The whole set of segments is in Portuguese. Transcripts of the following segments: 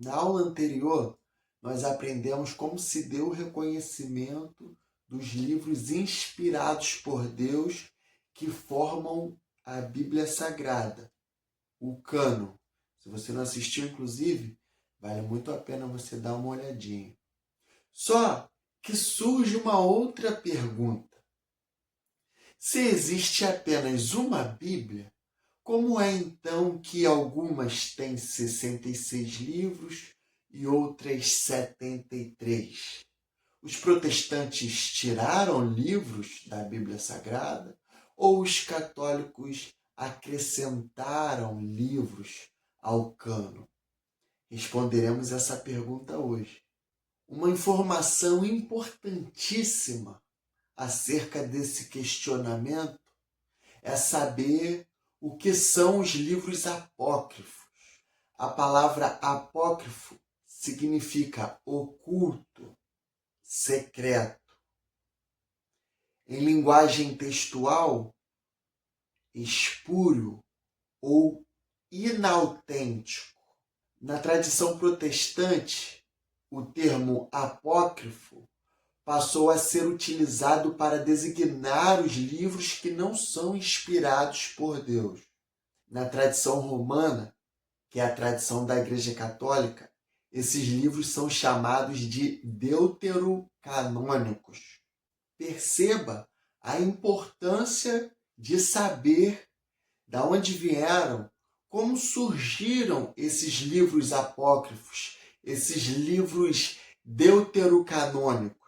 Na aula anterior, nós aprendemos como se deu o reconhecimento dos livros inspirados por Deus que formam a Bíblia Sagrada, o cânon. Se você não assistiu, inclusive, vale muito a pena você dar uma olhadinha. Só que surge uma outra pergunta. Se existe apenas uma Bíblia, como é então que algumas têm 66 livros e outras 73? Os protestantes tiraram livros da Bíblia Sagrada ou os católicos acrescentaram livros ao cânon? Responderemos essa pergunta hoje. Uma informação importantíssima acerca desse questionamento é saber o que são os livros apócrifos. A palavra apócrifo significa oculto, secreto. Em linguagem textual, espúrio ou inautêntico. Na tradição protestante, o termo apócrifo passou a ser utilizado para designar os livros que não são inspirados por Deus. Na tradição romana, que é a tradição da Igreja Católica, esses livros são chamados de deuterocanônicos. Perceba a importância de saber de onde vieram, como surgiram esses livros apócrifos, esses livros deuterocanônicos.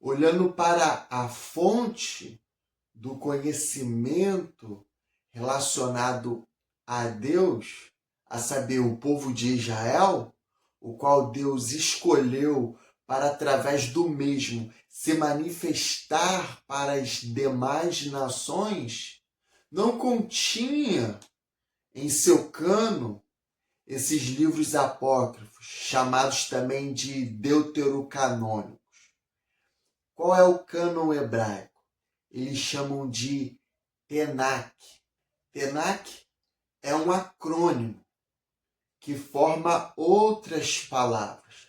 Olhando para a fonte do conhecimento relacionado a Deus, a saber, o povo de Israel, o qual Deus escolheu para, através do mesmo, se manifestar para as demais nações, não continha em seu cânon esses livros apócrifos, chamados também de deuterocanônicos. Qual é o cânon hebraico? Eles chamam de Tenak. Tenak é um acrônimo que forma outras palavras.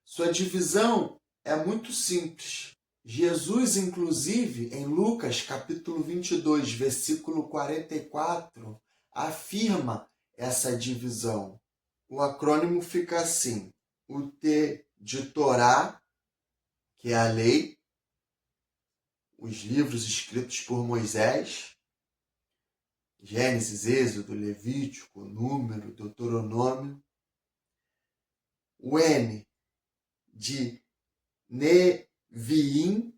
Sua divisão é muito simples. Jesus, inclusive, em Lucas, capítulo 22, versículo 44, afirma essa divisão. O acrônimo fica assim: o T de Torá, que é a lei, os livros escritos por Moisés, Gênesis, Êxodo, Levítico, Número, Deuteronômio. O N de Neviim,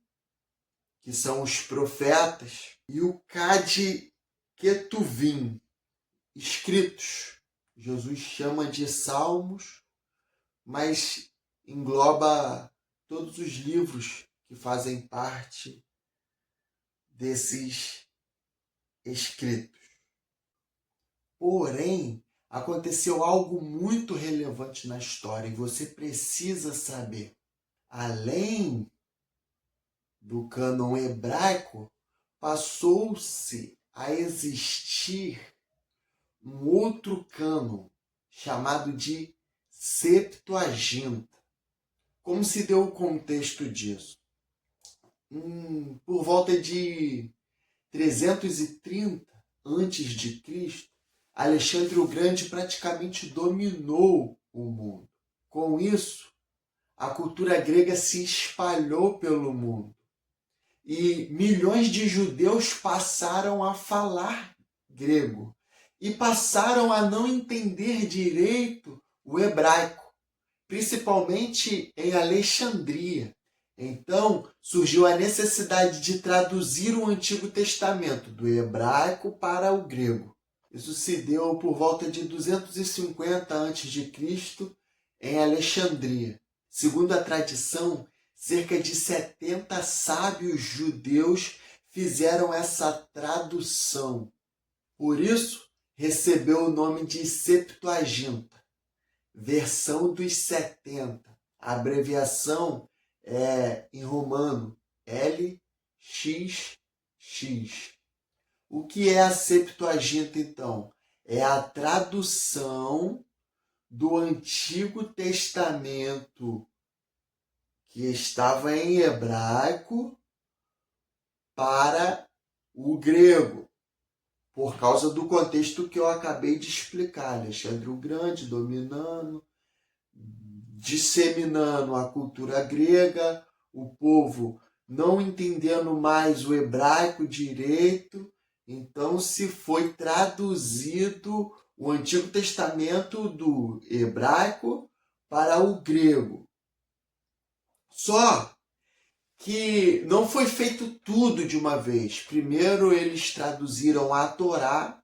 que são os profetas, e o K de Ketuvim, escritos. Jesus chama de salmos, mas engloba todos os livros que fazem parte desses escritos. Porém, aconteceu algo muito relevante na história e você precisa saber. Além do cânon hebraico, passou-se a existir um outro cânon chamado de Septuaginta. Como se deu o contexto disso? Por volta de 330 a.C., Alexandre o Grande praticamente dominou o mundo. Com isso, a cultura grega se espalhou pelo mundo e milhões de judeus passaram a falar grego e passaram a não entender direito o hebraico, principalmente em Alexandria. Então, surgiu a necessidade de traduzir o Antigo Testamento do hebraico para o grego. Isso se deu por volta de 250 a.C. em Alexandria. Segundo a tradição, cerca de 70 sábios judeus fizeram essa tradução. Por isso, recebeu o nome de Septuaginta, versão dos 70. A abreviação é em romano LXX. O que é a Septuaginta, então? É a tradução do Antigo Testamento, que estava em hebraico, para o grego, por causa do contexto que eu acabei de explicar. Alexandre o Grande dominando, disseminando a cultura grega, o povo não entendendo mais o hebraico direito, então se foi traduzido o Antigo Testamento do hebraico para o grego. Só que não foi feito tudo de uma vez. Primeiro eles traduziram a Torá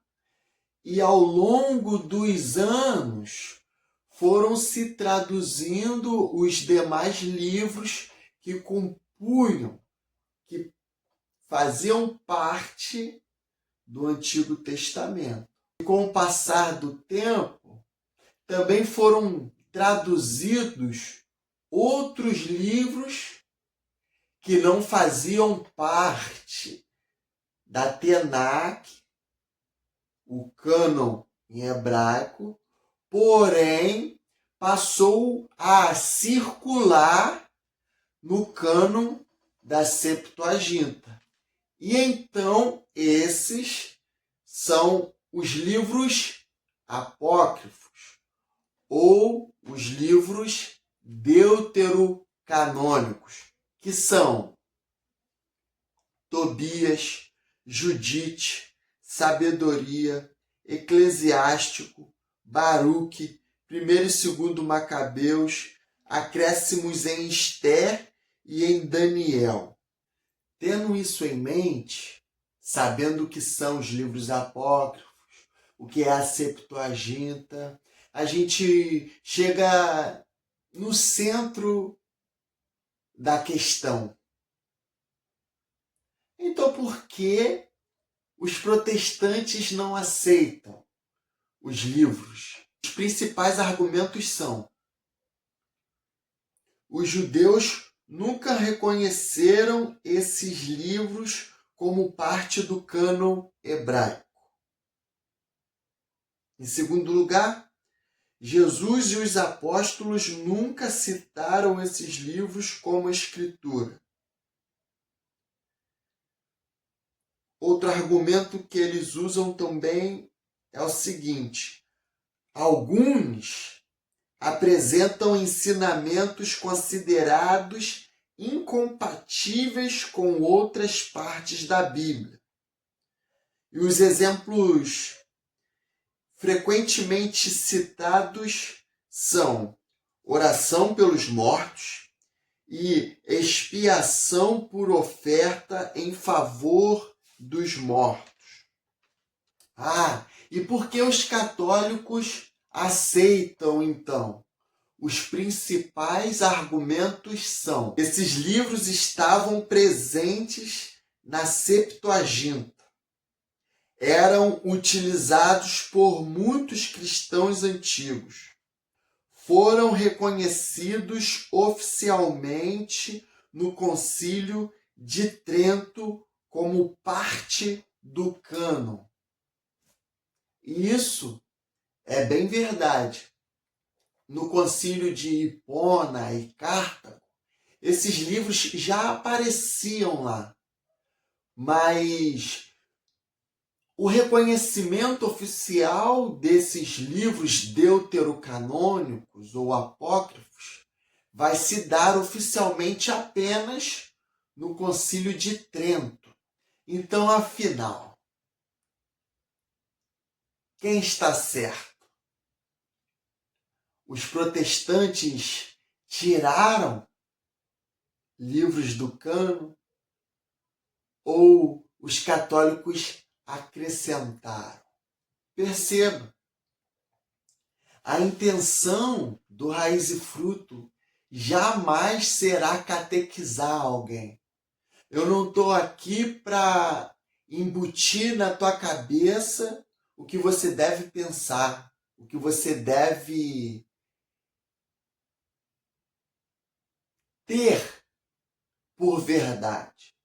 e ao longo dos anos foram se traduzindo os demais livros que compunham, que faziam parte do Antigo Testamento. E com o passar do tempo, também foram traduzidos outros livros que não faziam parte da Tenach, o cânon em hebraico, porém passou a circular no cânon da Septuaginta. E então esses são os livros apócrifos ou os livros deuterocanônicos, que são Tobias, Judite, Sabedoria, Eclesiástico, Baruque, 1º e 2º Macabeus, acréscimos em Esther e em Daniel. Tendo isso em mente, sabendo o que são os livros apócrifos, o que é a Septuaginta, a gente chega no centro da questão. Então, por que os protestantes não aceitam os livros? Os principais argumentos são: os judeus nunca reconheceram esses livros como parte do cânon hebraico. Em segundo lugar, Jesus e os apóstolos nunca citaram esses livros como escritura. Outro argumento que eles usam também é o seguinte: alguns apresentam ensinamentos considerados incompatíveis com outras partes da Bíblia. E os exemplos frequentemente citados são oração pelos mortos e expiação por oferta em favor dos mortos. E por que os católicos aceitam, então? Os principais argumentos são: esses livros estavam presentes na Septuaginta. Eram utilizados por muitos cristãos antigos. Foram reconhecidos oficialmente no Concílio de Trento como parte do cânon. E isso é bem verdade. No Concílio de Hipona e Cartago, esses livros já apareciam lá. Mas o reconhecimento oficial desses livros deuterocanônicos ou apócrifos vai se dar oficialmente apenas no Concílio de Trento. Então, afinal, quem está certo? Os protestantes tiraram livros do cânon ou os católicos acrescentaram? Perceba, a intenção do Raiz e Fruto jamais será catequizar alguém. Eu não estou aqui para embutir na tua cabeça o que você deve pensar, o que você deve ter por verdade.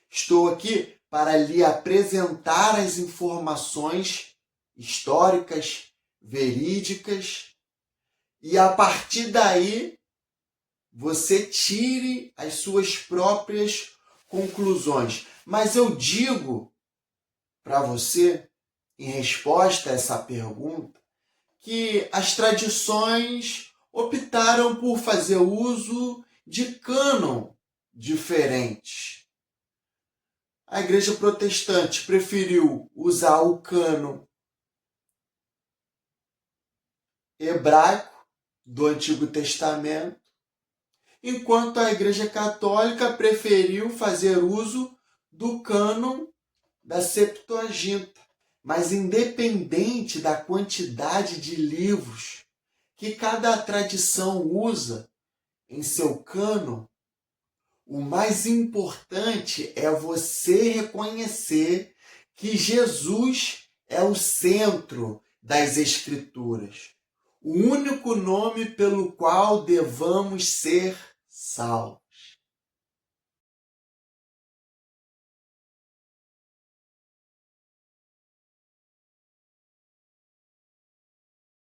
Estou aqui para lhe apresentar as informações históricas, verídicas, e a partir daí você tire as suas próprias conclusões. Mas eu digo para você, em resposta a essa pergunta, que as tradições optaram por fazer uso de cânon diferentes. A Igreja Protestante preferiu usar o cânon hebraico do Antigo Testamento, enquanto a Igreja Católica preferiu fazer uso do cânon da Septuaginta. Mas independente da quantidade de livros que cada tradição usa em seu cânon, o mais importante é você reconhecer que Jesus é o centro das Escrituras, o único nome pelo qual devamos ser salvos.